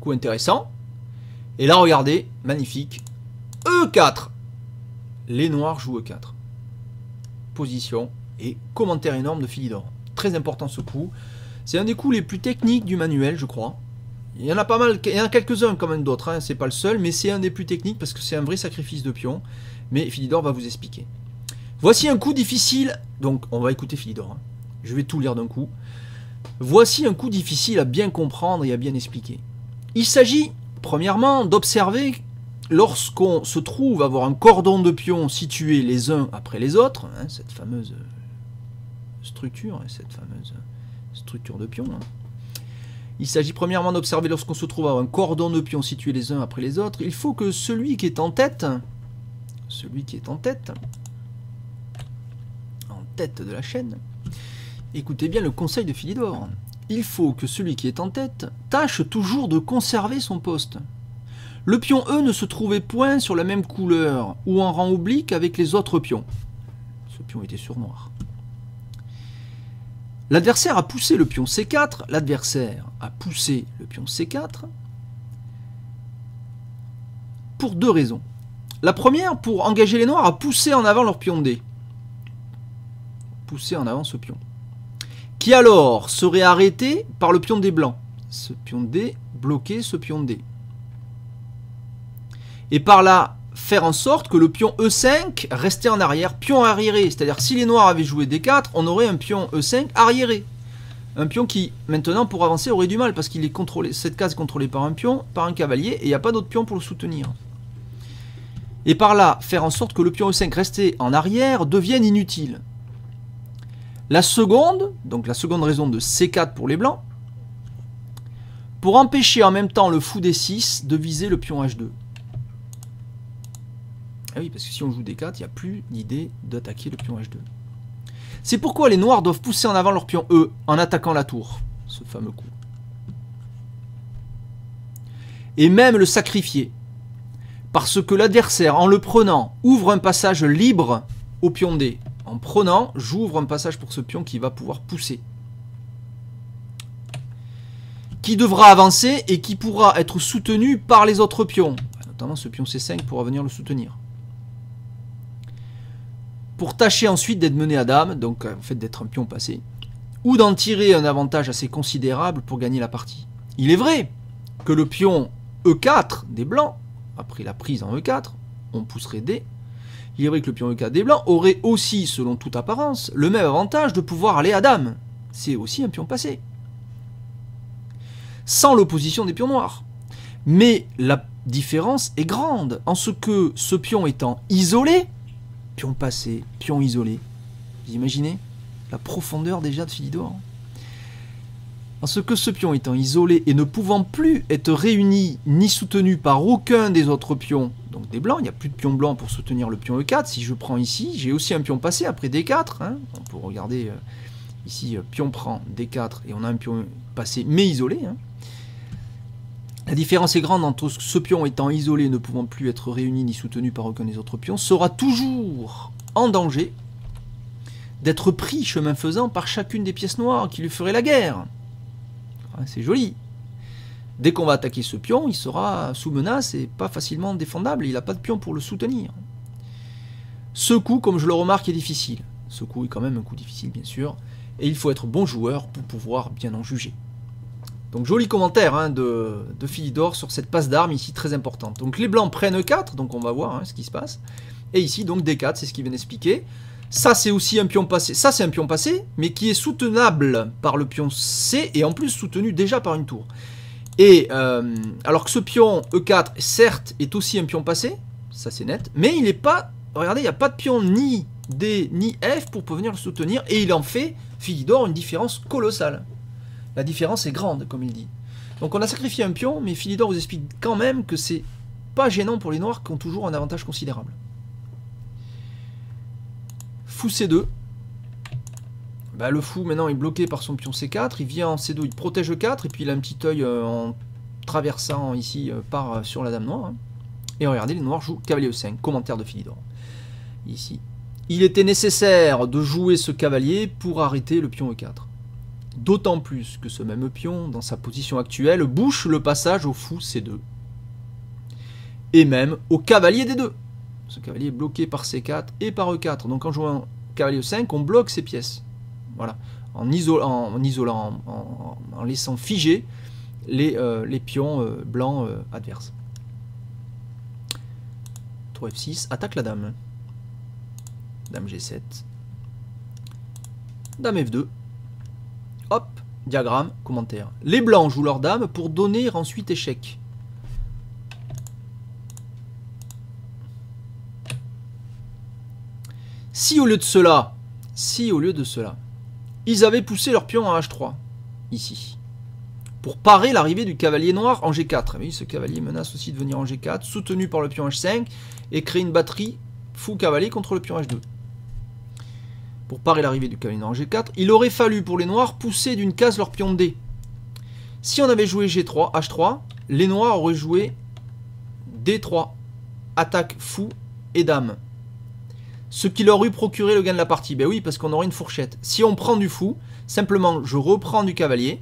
coup intéressant. Et là regardez, magnifique, E4, les noirs jouent E4. Position et commentaire énorme de Philidor. Très important ce coup. C'est un des coups les plus techniques du manuel, je crois. Il y en a pas mal, il y en a quelques-uns quand même d'autres, hein, c'est pas le seul, mais c'est un des plus techniques parce que c'est un vrai sacrifice de pion. Mais Philidor va vous expliquer. Voici un coup difficile, donc on va écouter Philidor. Hein. Je vais tout lire d'un coup. Voici un coup difficile à bien comprendre et à bien expliquer. Il s'agit, premièrement, d'observer lorsqu'on se trouve avoir un cordon de pions situés les uns après les autres, hein, cette fameuse structure, de pions. Hein. Il s'agit premièrement d'observer lorsqu'on se trouve à un cordon de pions situés les uns après les autres, il faut que celui qui est en tête de la chaîne, écoutez bien le conseil de Philidor, il faut que celui qui est en tête tâche toujours de conserver son poste. Le pion E ne se trouvait point sur la même couleur ou en rang oblique avec les autres pions. Ce pion était sur noir. L'adversaire a poussé le pion C4, pour deux raisons. La première, pour engager les noirs à pousser en avant leur pion D. Pousser en avant ce pion. Qui alors serait arrêté par le pion des blancs. Ce pion D bloquait ce pion D. Et par là, faire en sorte que le pion E5 restait en arrière, pion arriéré. C'est-à-dire si les noirs avaient joué D4, on aurait un pion E5 arriéré. Un pion qui, maintenant, pour avancer, aurait du mal, parce qu'il est contrôlé. Cette case est contrôlée par un pion, par un cavalier, et il n'y a pas d'autre pion pour le soutenir. Et par là, faire en sorte que le pion E5 resté en arrière devienne inutile. La seconde, donc la seconde raison de C4 pour les blancs, pour empêcher en même temps le fou D6 de viser le pion H2. Ah oui, parce que si on joue D4, il n'y a plus d'idée d'attaquer le pion H2. C'est pourquoi les noirs doivent pousser en avant leur pion E en attaquant la tour, ce fameux coup. Et même le sacrifier, parce que l'adversaire, en le prenant, ouvre un passage libre au pion D. En prenant, j'ouvre un passage pour ce pion qui va pouvoir pousser. Qui devra avancer et qui pourra être soutenu par les autres pions. Notamment ce pion C5 pourra venir le soutenir. Pour tâcher ensuite d'être mené à dame, donc en fait d'être un pion passé, ou d'en tirer un avantage assez considérable pour gagner la partie. Il est vrai que le pion E4 des blancs, après la prise en E4, on pousserait D, Il est vrai que le pion E4 des blancs aurait aussi, selon toute apparence, le même avantage de pouvoir aller à dame. C'est aussi un pion passé. Sans l'opposition des pions noirs. Mais la différence est grande, en ce que ce pion étant isolé, pion passé, pion isolé, vous imaginez la profondeur déjà de Philidor. En ce que ce pion étant isolé et ne pouvant plus être réuni ni soutenu par aucun des autres pions, donc des blancs, il n'y a plus de pion blanc pour soutenir le pion E4, si je prends ici, j'ai aussi un pion passé après D4, hein. On peut regarder ici, pion prend D4 et on a un pion passé mais isolé, hein. La différence est grande entre ce pion étant isolé, ne pouvant plus être réuni ni soutenu par aucun des autres pions, sera toujours en danger d'être pris chemin faisant par chacune des pièces noires qui lui feraient la guerre. C'est joli. Dès qu'on va attaquer ce pion, il sera sous menace et pas facilement défendable, il n'a pas de pion pour le soutenir. Ce coup, comme je le remarque, est difficile. Ce coup est quand même un coup difficile, bien sûr, et il faut être bon joueur pour pouvoir bien en juger. Donc joli commentaire hein, de Philidor sur cette passe d'armes ici très importante. Donc les blancs prennent E4, donc on va voir hein, ce qui se passe. Et ici donc D4, c'est ce qu'il vient d'expliquer. Ça c'est aussi un pion passé, ça c'est un pion passé, mais qui est soutenable par le pion C et en plus soutenu déjà par une tour. Et alors que ce pion E4 certes est aussi un pion passé, ça c'est net, mais il n'est pas, regardez il n'y a pas de pion ni D ni F pour venir le soutenir et il en fait, Philidor, une différence colossale. La différence est grande, comme il dit. Donc on a sacrifié un pion, mais Philidor vous explique quand même que c'est pas gênant pour les noirs qui ont toujours un avantage considérable. Fou C2. Bah, le fou maintenant est bloqué par son pion C4, il vient en C2, il protège E4, et puis il a un petit œil en traversant ici par sur la dame noire. Hein. Et regardez, les noirs jouent cavalier E5, commentaire de Philidor. Ici. Il était nécessaire de jouer ce cavalier pour arrêter le pion E4. D'autant plus que ce même pion, dans sa position actuelle, bouche le passage au fou C2. Et même au cavalier D2. Ce cavalier est bloqué par C4 et par E4. Donc en jouant cavalier E5, on bloque ces pièces. Voilà. En laissant figer les pions blancs adverses. Tour F6, attaque la dame. Dame G7. Dame F2. Hop, diagramme, commentaire. Les blancs jouent leur dame pour donner ensuite échec. Si au lieu de cela, ils avaient poussé leur pion en H3, ici, pour parer l'arrivée du cavalier noir en G4. Oui, ce cavalier menace aussi de venir en G4, soutenu par le pion H5, et créer une batterie fou cavalier contre le pion H2. Pour parer l'arrivée du cavalier noir en G4, il aurait fallu pour les noirs pousser d'une case leur pion D. Si on avait joué G3, H3, les noirs auraient joué D3, attaque fou et dame. Ce qui leur eût procuré le gain de la partie. Ben oui, parce qu'on aurait une fourchette. Si on prend du fou, simplement je reprends du cavalier,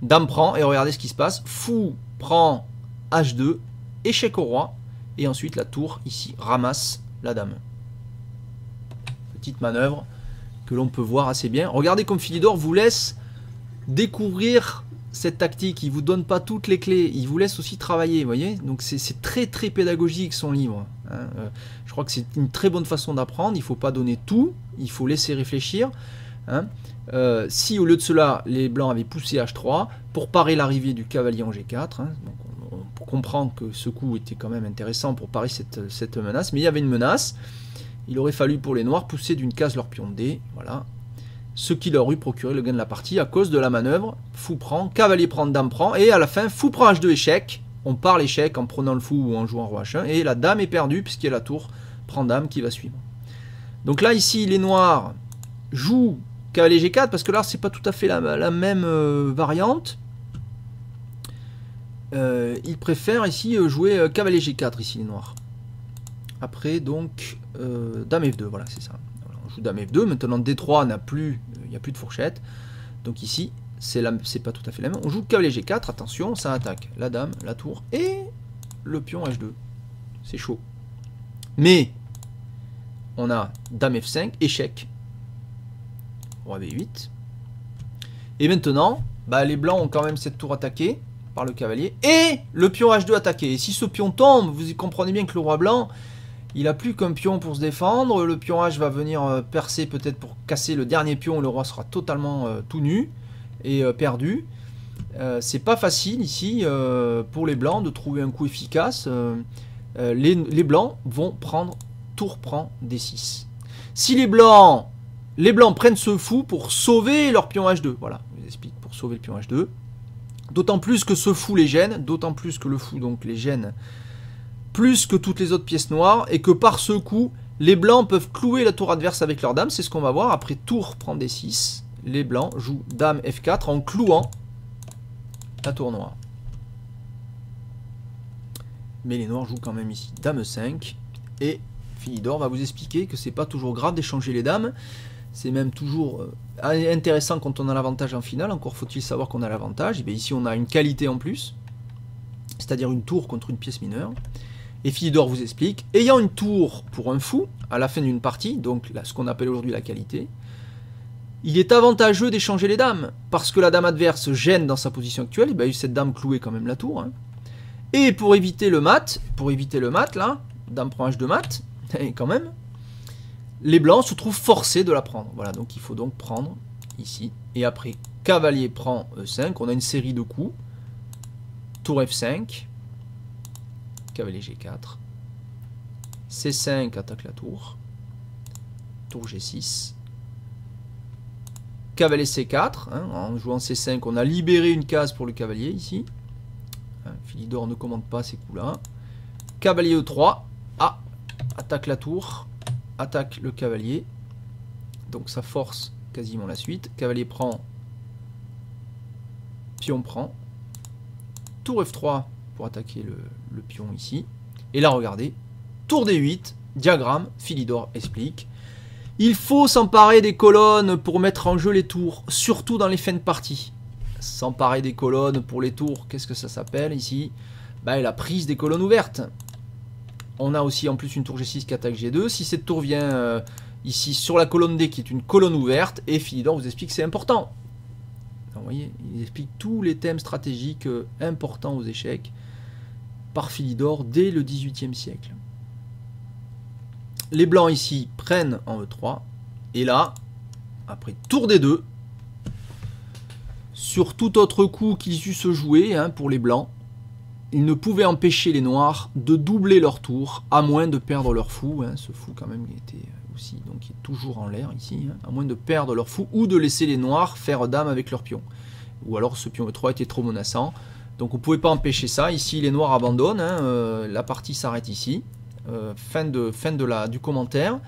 dame prend, et regardez ce qui se passe, fou prend H2, échec au roi, et ensuite la tour ici ramasse la dame. Petite manœuvre que l'on peut voir assez bien. Regardez comme Philidor vous laisse découvrir cette tactique, il vous donne pas toutes les clés, il vous laisse aussi travailler, vous voyez. Donc c'est très très pédagogique son livre. Hein. Je crois que c'est une très bonne façon d'apprendre, il faut pas donner tout, il faut laisser réfléchir. Hein. Si au lieu de cela, les blancs avaient poussé H3 pour parer l'arrivée du cavalier en G4, hein, donc on comprend que ce coup était quand même intéressant pour parer cette menace, mais il y avait une menace. Il aurait fallu pour les noirs pousser d'une case leur pion D, voilà. Ce qui leur eût procuré le gain de la partie à cause de la manœuvre. Fou prend, cavalier prend, dame prend, et à la fin, fou prend H2 échec. On part l'échec en prenant le fou ou en jouant roi H1, et la dame est perdue puisqu'il y a la tour prend dame qui va suivre. Donc là, ici, les noirs jouent cavalier G4, parce que là, c'est pas tout à fait la même variante. Ils préfèrent ici jouer cavalier G4, ici, les noirs. Après, donc, dame F2, voilà, c'est ça. Voilà, on joue dame F2, maintenant D3 il n'y a plus de fourchette. Donc ici, c'est pas tout à fait la même. On joue cavalier G4, attention, ça attaque la dame, la tour et le pion H2. C'est chaud. Mais, on a dame F5, échec. Roi B8. Et maintenant, bah, les blancs ont quand même cette tour attaquée par le cavalier. Et le pion H2 attaqué. Et si ce pion tombe, vous comprenez bien que le roi blanc... Il a plus qu'un pion pour se défendre. Le pion H va venir percer peut-être pour casser le dernier pion. Le roi sera totalement tout nu et perdu. C'est pas facile ici pour les blancs de trouver un coup efficace. Les blancs vont prendre tour prend D6. Si les blancs prennent ce fou pour sauver leur pion H2. Voilà, je vous explique, pour sauver le pion H2. D'autant plus que ce fou les gêne, d'autant plus que le fou donc les gêne plus que toutes les autres pièces noires, et que par ce coup, les blancs peuvent clouer la tour adverse avec leur dame, c'est ce qu'on va voir. Après tour prend D6, les blancs jouent dame F4 en clouant la tour noire. Mais les noirs jouent quand même ici dame 5, et Philidor va vous expliquer que c'est pas toujours grave d'échanger les dames, c'est même toujours intéressant quand on a l'avantage en finale, encore faut-il savoir qu'on a l'avantage. Et bien ici on a une qualité en plus, c'est-à-dire une tour contre une pièce mineure. Et Philidor vous explique, ayant une tour pour un fou, à la fin d'une partie, donc là, ce qu'on appelle aujourd'hui la qualité, il est avantageux d'échanger les dames, parce que la dame adverse gêne dans sa position actuelle, et bien cette dame clouait quand même la tour. Hein. Et pour éviter le mat, là, dame prend H de mat, et quand même, les blancs se trouvent forcés de la prendre. Voilà, donc il faut donc prendre ici, et après, cavalier prend E5, on a une série de coups, tour F5, cavalier G4, C5 attaque la tour, tour G6, cavalier C4, hein, en jouant C5 on a libéré une case pour le cavalier ici, hein, Philidor ne commande pas ces coups là, cavalier E3, attaque la tour, attaque le cavalier, donc ça force quasiment la suite, cavalier prend, pion prend, tour F3 pour attaquer le pion ici. Et là, regardez, tour D8, diagramme, Philidor explique. Il faut s'emparer des colonnes pour mettre en jeu les tours, surtout dans les fins de partie. S'emparer des colonnes pour les tours, qu'est-ce que ça s'appelle ici? La prise des colonnes ouvertes. On a aussi en plus une tour G6 qui attaque G2. Si cette tour vient ici sur la colonne D qui est une colonne ouverte, et Philidor vous explique que c'est important. Vous voyez, il explique tous les thèmes stratégiques importants aux échecs par Philidor dès le XVIIIe siècle. Les blancs ici prennent en E3, et là, après tour D2, sur tout autre coup qu'ils eussent joué pour les blancs, ils ne pouvaient empêcher les noirs de doubler leur tour, à moins de perdre leur fou, ce fou quand même était aussi, donc il est toujours en l'air ici, à moins de perdre leur fou, ou de laisser les noirs faire dame avec leur pion. Ou alors ce pion E3 était trop menaçant. Donc on ne pouvait pas empêcher ça. Ici les noirs abandonnent. La partie s'arrête ici. Fin du commentaire.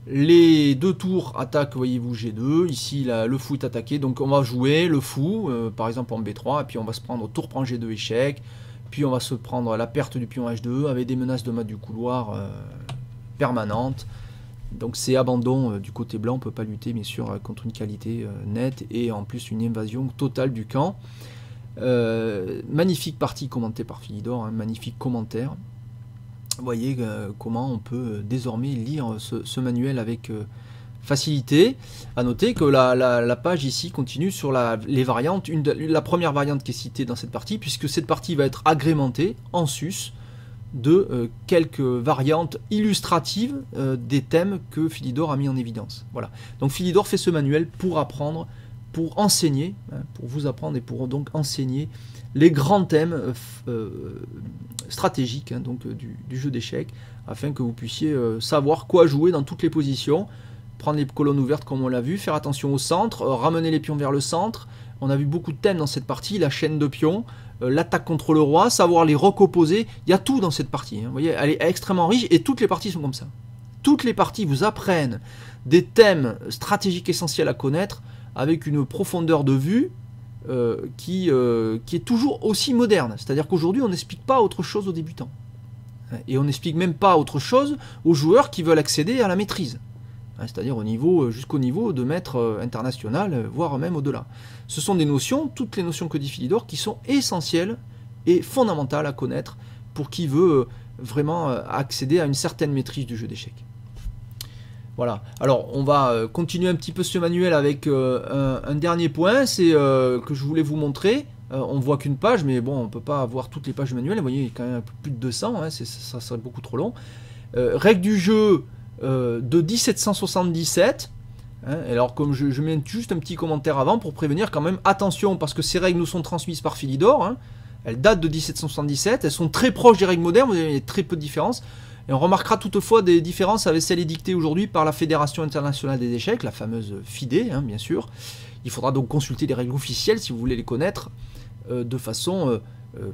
Les deux tours attaquent, voyez-vous, G2. Ici le fou est attaqué. Donc on va jouer le fou, par exemple en B3. Et puis on va se prendre tour prend G2 échec. Puis on va se prendre la perte du pion H2 avec des menaces de mat du couloir permanentes. Donc c'est abandon du côté blanc, on ne peut pas lutter bien sûr contre une qualité nette et en plus une invasion totale du camp. Magnifique partie commentée par Philidor, magnifique commentaire. Vous voyez comment on peut désormais lire ce manuel avec facilité. A noter que la page ici continue sur les variantes, la première variante qui est citée dans cette partie, puisque cette partie va être agrémentée en sus de quelques variantes illustratives des thèmes que Philidor a mis en évidence. Voilà. Donc Philidor fait ce manuel pour apprendre, pour enseigner, pour vous apprendre et pour donc enseigner les grands thèmes stratégiques donc, du jeu d'échecs, afin que vous puissiez savoir quoi jouer dans toutes les positions, prendre les colonnes ouvertes comme on l'a vu, faire attention au centre, ramener les pions vers le centre. On a vu beaucoup de thèmes dans cette partie, la chaîne de pions, l'attaque contre le roi, savoir les rocs opposés, il y a tout dans cette partie, vous voyez, elle est extrêmement riche et toutes les parties sont comme ça. Toutes les parties vous apprennent des thèmes stratégiques essentiels à connaître avec une profondeur de vue qui est toujours aussi moderne. C'est-à-dire qu'aujourd'hui on n'explique pas autre chose aux débutants. Et on n'explique même pas autre chose aux joueurs qui veulent accéder à la maîtrise. C'est-à-dire jusqu'au niveau de maître international, voire même au-delà. Ce sont des notions, toutes les notions que dit Philidor, qui sont essentielles et fondamentales à connaître pour qui veut vraiment accéder à une certaine maîtrise du jeu d'échecs. Voilà, alors on va continuer un petit peu ce manuel avec un dernier point, c'est que je voulais vous montrer. On voit qu'une page, mais bon, on ne peut pas avoir toutes les pages du manuel, vous voyez, il y a quand même un peu plus de 200, ça serait beaucoup trop long. Règles du jeu de 1777. Alors comme je mets juste un petit commentaire avant pour prévenir quand même, attention, parce que ces règles nous sont transmises par Philidor, elles datent de 1777, elles sont très proches des règles modernes, il y a très peu de différences, et on remarquera toutefois des différences avec celles édictées aujourd'hui par la Fédération internationale des échecs, la fameuse FIDE, bien sûr. Il faudra donc consulter les règles officielles si vous voulez les connaître de façon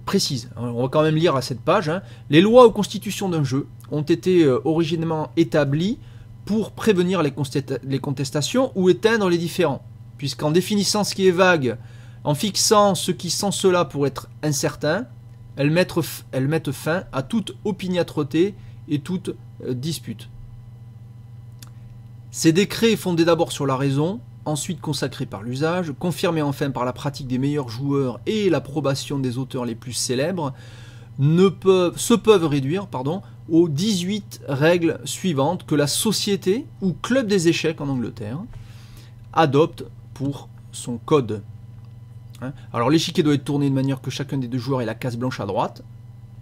précise. On va quand même lire à cette page. Les lois ou constitutions d'un jeu ont été originellement établies pour prévenir les contestations ou éteindre les différends, puisqu'en définissant ce qui est vague, en fixant ce qui sans cela pourrait être incertain, elles mettent fin à toute opiniâtreté et toute dispute. Ces décrets fondés d'abord sur la raison, ensuite consacrés par l'usage, confirmés enfin par la pratique des meilleurs joueurs et l'approbation des auteurs les plus célèbres, se peuvent réduire aux 18 règles suivantes que la société ou club des échecs en Angleterre adopte pour son code. Alors l'échiquier doit être tourné de manière que chacun des deux joueurs ait la case blanche à droite,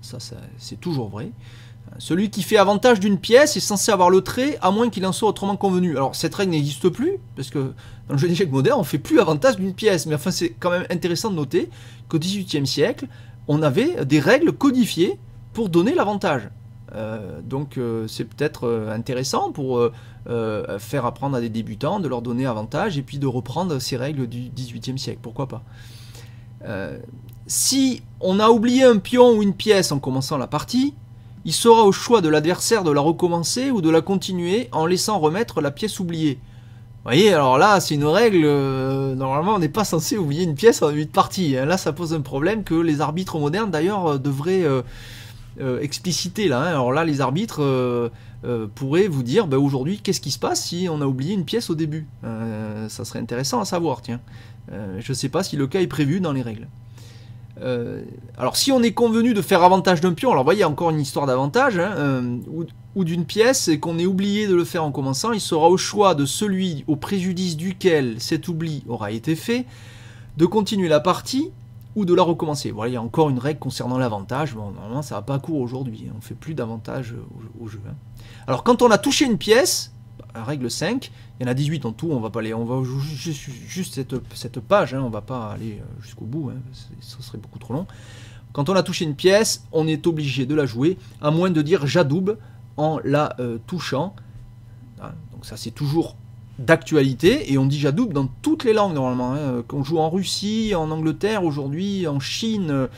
ça c'est toujours vrai. Celui qui fait avantage d'une pièce est censé avoir le trait, à moins qu'il en soit autrement convenu. Alors cette règle n'existe plus, parce que dans le jeu d'échecs moderne, on ne fait plus avantage d'une pièce. Mais enfin, c'est quand même intéressant de noter qu'au XVIIIe siècle, on avait des règles codifiées pour donner l'avantage. Donc c'est peut-être intéressant pour faire apprendre à des débutants, de leur donner avantage, et puis de reprendre ces règles du XVIIIe siècle, pourquoi pas. Si on a oublié un pion ou une pièce en commençant la partie, il sera au choix de l'adversaire de la recommencer ou de la continuer en laissant remettre la pièce oubliée. Vous voyez, alors là, c'est une règle, normalement on n'est pas censé oublier une pièce en début de partie. Là, ça pose un problème que les arbitres modernes, d'ailleurs, devraient expliciter. Là, Alors là, les arbitres pourraient vous dire, aujourd'hui, qu'est-ce qui se passe si on a oublié une pièce au début? Ça serait intéressant à savoir, tiens. Je ne sais pas si le cas est prévu dans les règles. Alors si on est convenu de faire avantage d'un pion, alors vous voyez encore une histoire d'avantage, ou d'une pièce, et qu'on ait oublié de le faire en commençant, il sera au choix de celui au préjudice duquel cet oubli aura été fait, de continuer la partie ou de la recommencer. Voilà, il y a encore une règle concernant l'avantage. Bon, normalement ça va pas court aujourd'hui, on ne fait plus d'avantage au jeu. Alors quand on a touché une pièce, règle 5, il y en a 18 en tout, on va juste cette page, on va pas aller jusqu'au bout, ça serait beaucoup trop long. Quand on a touché une pièce, on est obligé de la jouer, à moins de dire j'adoube en la touchant. Donc ça c'est toujours d'actualité, et on dit j'adoube dans toutes les langues normalement, qu'on joue en Russie, en Angleterre aujourd'hui, en Chine,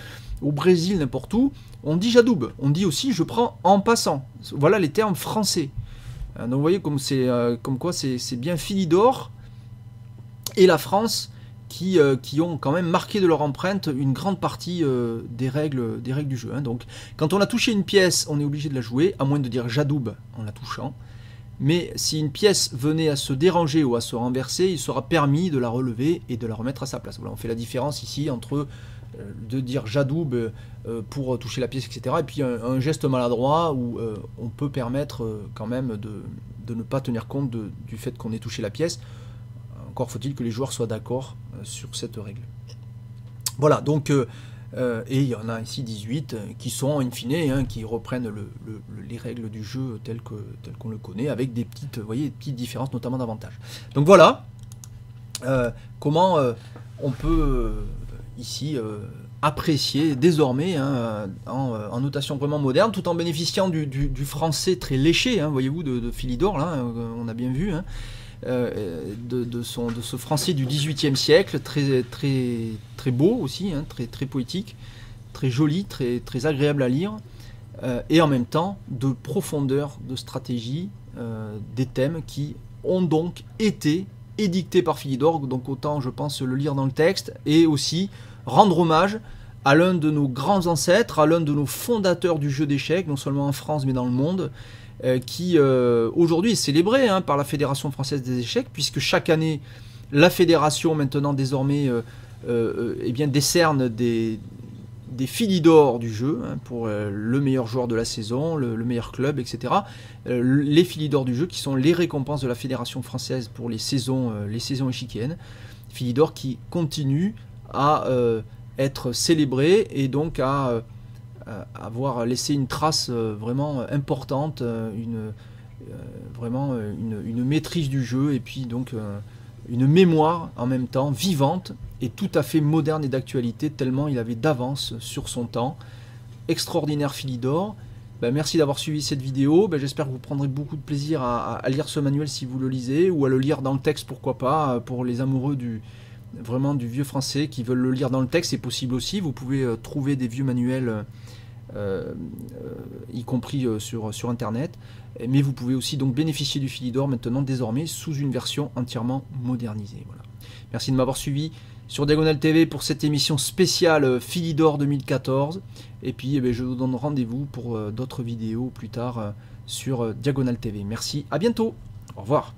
au Brésil, n'importe où, on dit j'adoube. On dit aussi je prends en passant. Voilà les termes français. Donc vous voyez comme quoi c'est bien Philidor et la France qui ont quand même marqué de leur empreinte une grande partie des règles du jeu. Donc quand on a touché une pièce, on est obligé de la jouer, à moins de dire j'adoube en la touchant. Mais si une pièce venait à se déranger ou à se renverser, il sera permis de la relever et de la remettre à sa place. Voilà, on fait la différence ici entre de dire j'adoube pour toucher la pièce, etc. Et puis un geste maladroit où on peut permettre quand même de ne pas tenir compte du fait qu'on ait touché la pièce. Encore faut-il que les joueurs soient d'accord sur cette règle. Voilà, donc, et il y en a ici 18 qui sont in fine, qui reprennent les règles du jeu tel qu'on le connaît, avec des petites, voyez, des petites différences, notamment d'avantages. Donc voilà comment on peut ici apprécier désormais en notation vraiment moderne, tout en bénéficiant du français très léché, voyez-vous, de Philidor, là, on a bien vu, de ce français du XVIIIe siècle, très beau aussi, très poétique, très joli, très agréable à lire, et en même temps de profondeur, de stratégie, des thèmes qui ont donc été édictés par Philidor, donc autant je pense le lire dans le texte, et aussi rendre hommage à l'un de nos grands ancêtres, à l'un de nos fondateurs du jeu d'échecs, non seulement en France mais dans le monde, qui aujourd'hui est célébré par la Fédération française des échecs, puisque chaque année la fédération maintenant désormais décerne des Philidor du jeu, pour le meilleur joueur de la saison, le meilleur club, etc. Les Philidor du jeu qui sont les récompenses de la Fédération française pour les saisons échiquiennes. Philidor qui continue à être célébré et donc à avoir laissé une trace vraiment importante, vraiment une maîtrise du jeu, et puis donc une mémoire en même temps vivante et tout à fait moderne et d'actualité, tellement il avait d'avance sur son temps. Extraordinaire Philidor. Merci d'avoir suivi cette vidéo. J'espère que vous prendrez beaucoup de plaisir à lire ce manuel si vous le lisez, ou à le lire dans le texte, pourquoi pas, pour les amoureux vraiment du vieux français qui veulent le lire dans le texte. C'est possible aussi, vous pouvez trouver des vieux manuels y compris sur internet, mais vous pouvez aussi donc bénéficier du Philidor maintenant désormais sous une version entièrement modernisée. Voilà. Merci de m'avoir suivi sur Diagonale TV pour cette émission spéciale Philidor 2014, et puis je vous donne rendez-vous pour d'autres vidéos plus tard sur Diagonale TV. Merci, à bientôt, au revoir.